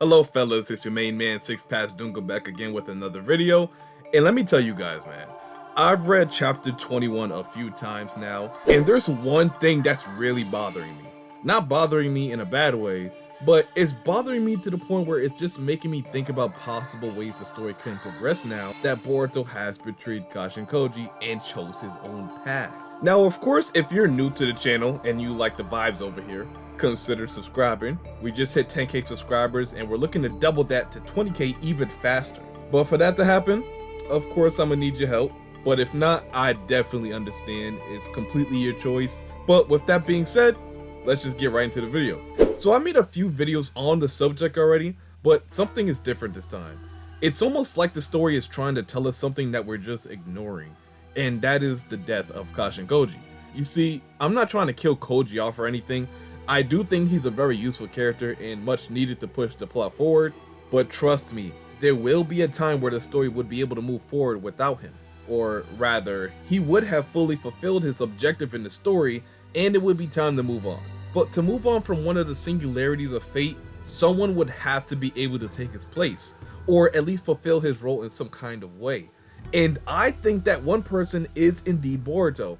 Hello fellas, it's your main man Six Pass Dunga back again with another video, and let me tell you guys, man, I've read chapter 21 a few times now, and there's one thing that's really bothering me. Not bothering me in a bad way, but it's bothering me to the point where it's just making me think about possible ways the story can progress now that Boruto has betrayed Kashin Koji and chose his own path. Now, of course, if you're new to the channel and you like the vibes over here, consider subscribing. We just hit 10k subscribers and we're looking to double that to 20k even faster. But for that to happen, of course I'm gonna need your help. But if not, I definitely understand. It's completely your choice. But with that being said, let's just get right into the video. So I made a few videos on the subject already, but something is different this time. It's almost like the story is trying to tell us something that we're just ignoring, and that is the death of Kashin Koji. You see, I'm not trying to kill Koji off or anything. I do think he's a very useful character and much needed to push the plot forward, but trust me, there will be a time where the story would be able to move forward without him. Or rather, he would have fully fulfilled his objective in the story and it would be time to move on. But to move on from one of the singularities of fate, someone would have to be able to take his place, or at least fulfill his role in some kind of way. And I think that one person is indeed Boruto.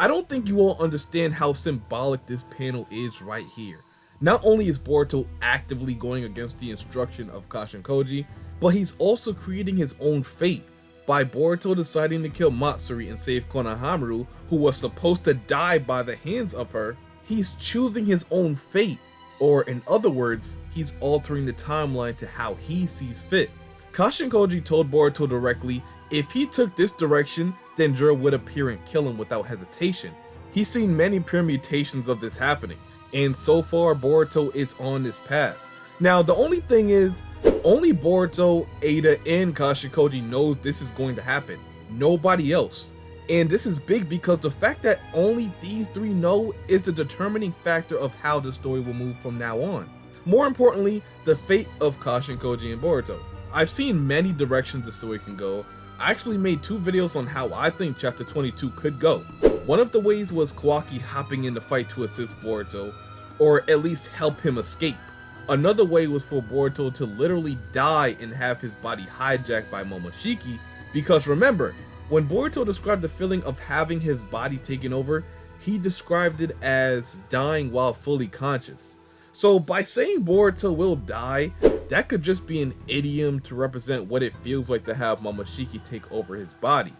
I don't think you all understand how symbolic this panel is right here. Not only is Boruto actively going against the instruction of Kashin Koji, but he's also creating his own fate by Boruto deciding to kill Matsuri and save Konohamaru, who was supposed to die by the hands of her. He's choosing his own fate, or in other words, he's altering the timeline to how he sees fit. Kashin Koji told Boruto directly, if he took this direction, then JURA would appear and kill him without hesitation. He's seen many permutations of this happening, and so far Boruto is on this path. Now the only thing is, only Boruto, Ada, and Kashin Koji knows this is going to happen. Nobody else. And this is big because the fact that only these three know is the determining factor of how the story will move from now on. More importantly, the fate of Kashin Koji and Boruto. I've seen many directions the story can go. I actually made 2 videos on how I think chapter 22 could go. One of the ways was KAWAKI hopping in the fight to assist Boruto, or at least help him escape. Another way was for Boruto to literally die and have his body hijacked by Momoshiki, because remember, when Boruto described the feeling of having his body taken over, he described it as dying while fully conscious. So by saying Boruto will die, that could just be an idiom to represent what it feels like to have Momoshiki take over his body.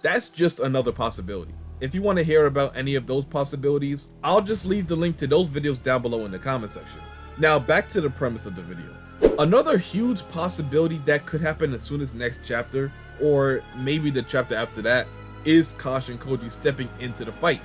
That's just another possibility. If you want to hear about any of those possibilities, I'll just leave the link to those videos down below in the comment section. Now back to the premise of the video. Another huge possibility that could happen as soon as next chapter, or maybe the chapter after that, is Kashin Koji stepping into the fight.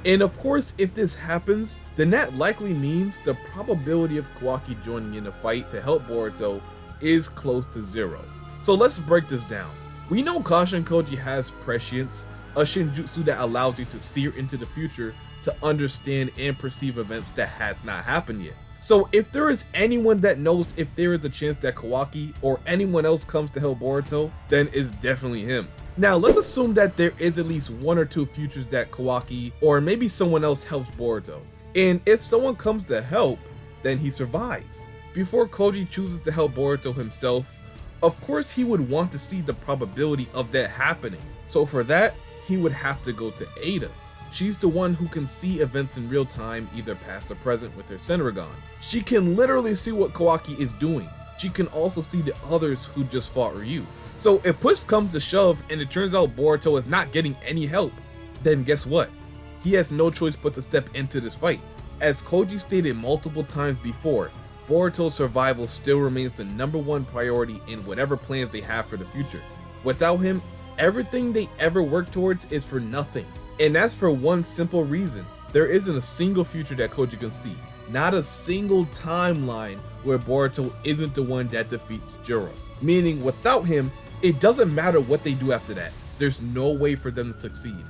And of course, if this happens, then that likely means the probability of KAWAKI joining in the fight to help Boruto is close to 0. So let's break this down. We know Kashin Koji has prescience, a SHINJUTSU that allows you to seer into the future to understand and perceive events that has not happened yet. So if there is anyone that knows if there is a chance that KAWAKI or anyone else comes to help Boruto, then it's definitely him. Now let's assume that there is at least 1 or 2 futures that KAWAKI or maybe someone else helps Boruto. And if someone comes to help, then he survives. Before Koji chooses to help Boruto himself, of course he would want to see the probability of that happening. So for that, he would have to go to Ada. She's the one who can see events in real time, either past or present, with her Senrigan. She can literally see what KAWAKI is doing. She can also see the others who just fought Ryu. So if push comes to shove and it turns out Boruto is not getting any help, then guess what? He has no choice but to step into this fight. As Koji stated multiple times before, Boruto's survival still remains the #1 priority in whatever plans they have for the future. Without him, everything they ever work towards is for nothing. And that's for one simple reason. There isn't a single future that Koji can see. Not a single timeline where Boruto isn't the one that defeats JURA. Meaning without him, it doesn't matter what they do after that. There's no way for them to succeed.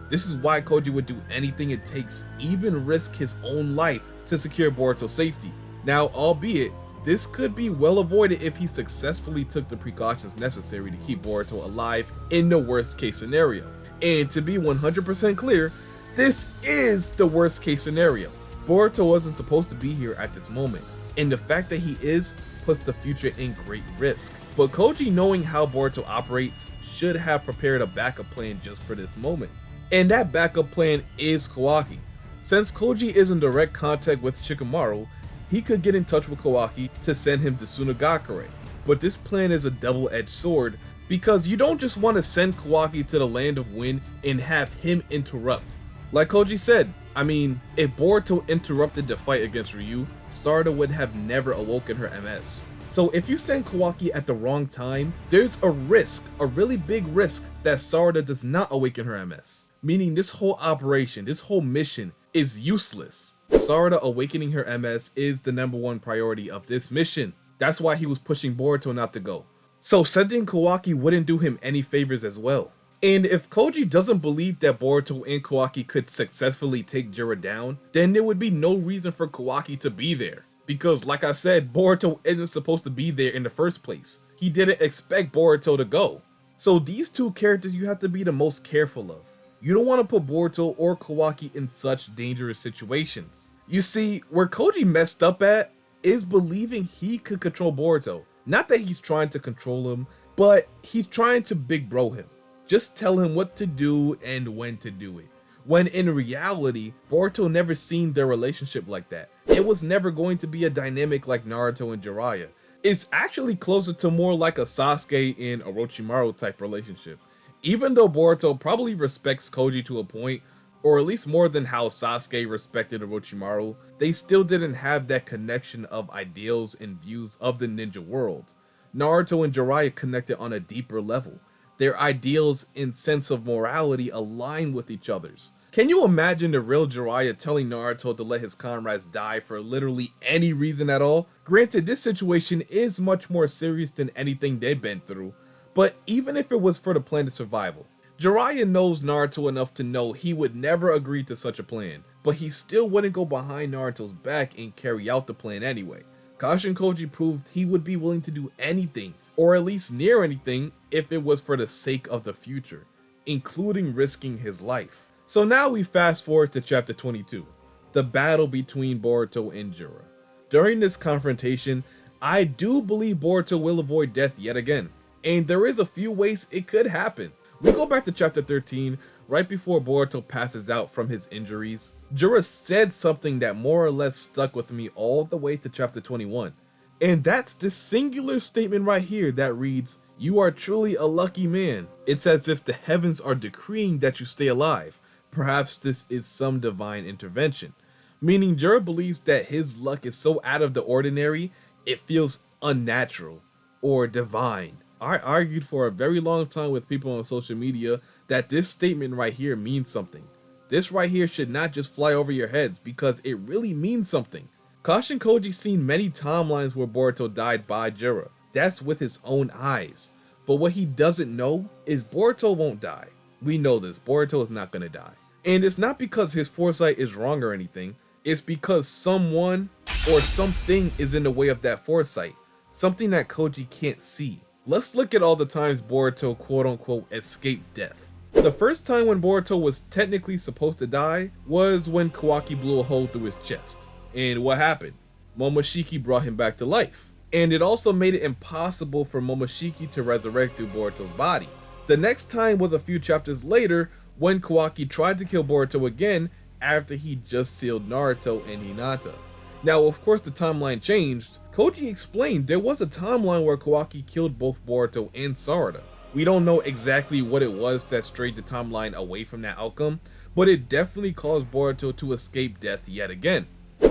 This is why Koji would do anything it takes, even risk his own life, to secure Boruto's safety. Now, albeit, this could be well avoided if he successfully took the precautions necessary to keep Boruto alive in the worst case scenario. And to be 100% clear, this is the worst case scenario. Boruto wasn't supposed to be here at this moment, and the fact that he is puts the future in great risk. But Koji, knowing how Boruto operates, should have prepared a backup plan just for this moment. And that backup plan is Kawaki. Since Koji is in direct contact with Shikamaru, he could get in touch with Kawaki to send him to Sunagakure. But this plan is a double-edged sword, because you don't just want to send Kawaki to the land of wind and have him interrupt. Like Koji said, I mean, if Boruto interrupted the fight against Ryu, Sarada would have never awoken her MS. So if you send Kawaki at the wrong time, there's a risk, a really big risk, that Sarada does not awaken her MS. Meaning this whole operation, this whole mission is useless. Sarada awakening her MS is the #1 priority of this mission. That's why he was pushing Boruto not to go. So sending Kawaki wouldn't do him any favors as well. And if Koji doesn't believe that Boruto and Kawaki could successfully take JURA down, then there would be no reason for Kawaki to be there. Because like I said, Boruto isn't supposed to be there in the first place. He didn't expect Boruto to go. So these two characters you have to be the most careful of. You don't want to put Boruto or Kawaki in such dangerous situations. You see, where Koji messed up at is believing he could control Boruto. Not that he's trying to control him, but he's trying to big bro him. Just tell him what to do and when to do it. When in reality, Boruto never seen their relationship like that. It was never going to be a dynamic like Naruto and Jiraiya. It's actually closer to more like a Sasuke and Orochimaru type relationship. Even though Boruto probably respects Koji to a point, or at least more than how Sasuke respected Orochimaru, they still didn't have that connection of ideals and views of the ninja world. Naruto and Jiraiya connected on a deeper level. Their ideals and sense of morality align with each other's. Can you imagine the real Jiraiya telling Naruto to let his comrades die for literally any reason at all? Granted, this situation is much more serious than anything they've been through, but even if it was for the planet's survival, Jiraiya knows Naruto enough to know he would never agree to such a plan, but he still wouldn't go behind Naruto's back and carry out the plan anyway. Kashin Koji proved he would be willing to do anything, or at least near anything, if it was for the sake of the future, including risking his life. So now we fast forward to chapter 22, the battle between Boruto and JURA. During this confrontation, I do believe Boruto will avoid death yet again, and there is a few ways it could happen. We go back to chapter 13, right before Boruto passes out from his injuries. JURA said something that more or less stuck with me all the way to chapter 21. And that's this singular statement right here that reads, "You are truly a lucky man. It's as if the heavens are decreeing that you stay alive. Perhaps this is some divine intervention." Meaning JURA believes that his luck is so out of the ordinary, it feels unnatural or divine. I argued for a very long time with people on social media that this statement right here means something. This right here should not just fly over your heads, because it really means something. Kashin Koji seen many timelines where Boruto died by JURA. That's with his own eyes. But what he doesn't know is Boruto won't die. We know this, Boruto is not gonna die. And it's not because his foresight is wrong or anything, it's because someone or something is in the way of that foresight. Something that Koji can't see. Let's look at all the times Boruto quote unquote escaped death. The first time when Boruto was technically supposed to die was when Kawaki blew a hole through his chest. And what happened? Momoshiki brought him back to life. And it also made it impossible for Momoshiki to resurrect through Boruto's body. The next time was a few chapters later when Kawaki tried to kill Boruto again after he just sealed Naruto and Hinata. Now of course the timeline changed. Koji explained there was a timeline where Kawaki killed both Boruto and Sarada. We don't know exactly what it was that strayed the timeline away from that outcome, but it definitely caused Boruto to escape death yet again.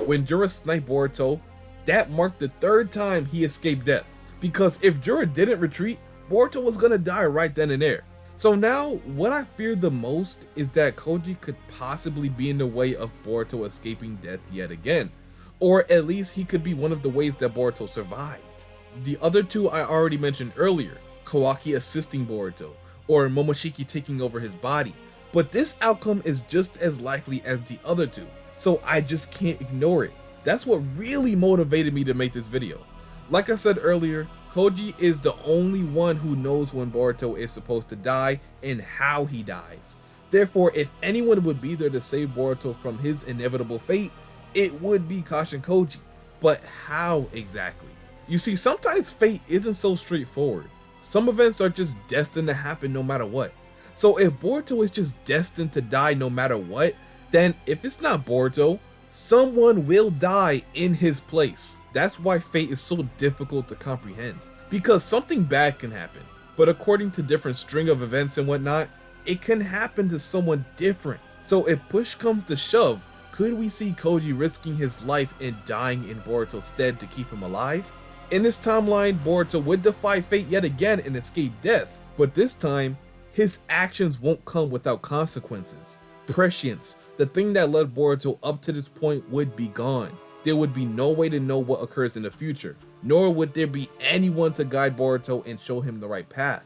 When JURA sniped Boruto, that marked the third time he escaped death, because if JURA didn't retreat, Boruto was gonna die right then and there. So now, what I fear the most is that Koji could possibly be in the way of Boruto escaping death yet again. Or at least he could be one of the ways that Boruto survived. The other two I already mentioned earlier, Kawaki assisting Boruto, or Momoshiki taking over his body. But this outcome is just as likely as the other two, so I just can't ignore it. That's what really motivated me to make this video. Like I said earlier, Koji is the only one who knows when Boruto is supposed to die and how he dies. Therefore, if anyone would be there to save Boruto from his inevitable fate, it would be Kashin Koji. But how exactly? You see, sometimes fate isn't so straightforward. Some events are just destined to happen no matter what. So if Boruto is just destined to die no matter what, then if it's not Boruto, someone will die in his place. That's why fate is so difficult to comprehend. Because something bad can happen, but according to different string of events and whatnot, it can happen to someone different. So if push comes to shove, could we see Koji risking his life and dying in Boruto's stead to keep him alive? In this timeline, Boruto would defy fate yet again and escape death, but this time, his actions won't come without consequences. Prescience, the thing that led Boruto up to this point, would be gone. There would be no way to know what occurs in the future, nor would there be anyone to guide Boruto and show him the right path.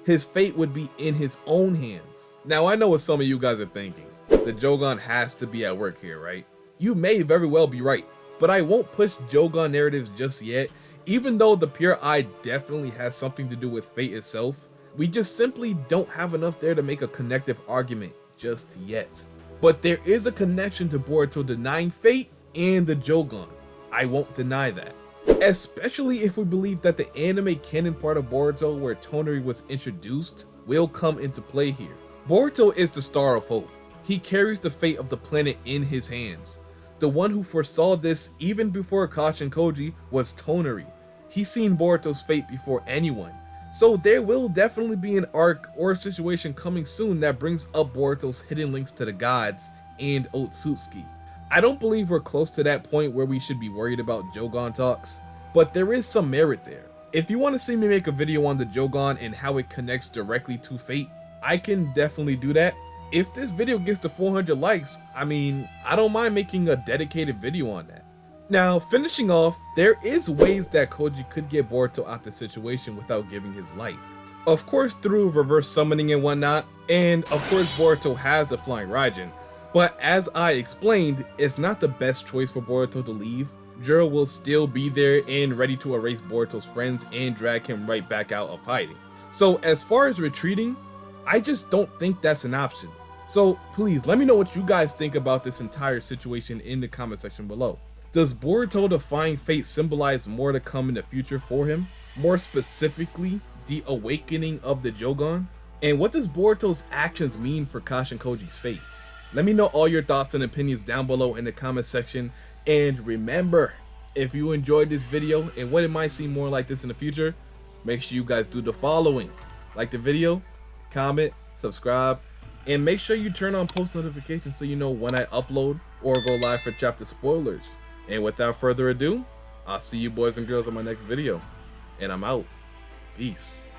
His fate would be in his own hands. Now I know what some of you guys are thinking. The Jougan has to be at work here, right? You may very well be right, but I won't push Jougan narratives just yet. Even though the pure eye definitely has something to do with fate itself, we just simply don't have enough there to make a connective argument just yet. But there is a connection to Boruto denying fate and the Jougan. I won't deny that. Especially if we believe that the anime canon part of Boruto where Tonari was introduced will come into play here. Boruto is the star of hope. He carries the fate of the planet in his hands. The one who foresaw this even before Kashin Koji was Tonari. He's seen Boruto's fate before anyone. So there will definitely be an arc or situation coming soon that brings up Boruto's hidden links to the gods and OTSUTSUKI. I don't believe we're close to that point where we should be worried about Jougan talks, but there is some merit there. If you want to see me make a video on the Jougan and how it connects directly to fate, I can definitely do that. If this video gets to 400 likes, I mean, I don't mind making a dedicated video on that. Now, finishing off, there is ways that Koji could get Boruto out the situation without giving his life. Of course through reverse summoning and whatnot, and of course Boruto has a flying Raijin, but as I explained, it's not the best choice for Boruto to leave. JURA will still be there and ready to erase Boruto's friends and drag him right back out of hiding. So as far as retreating, I just don't think that's an option. So please let me know what you guys think about this entire situation in the comment section below. Does Boruto defying fate symbolize more to come in the future for him? More specifically, the awakening of the Jougan? And what does Boruto's actions mean for Kashin Koji's fate? Let me know all your thoughts and opinions down below in the comment section. And remember, if you enjoyed this video and when it might seem more like this in the future, make sure you guys do the following. Like the video, comment, subscribe, and make sure you turn on post notifications so you know when I upload or go live for chapter spoilers. And without further ado, I'll see you boys and girls in my next video. And I'm out. Peace.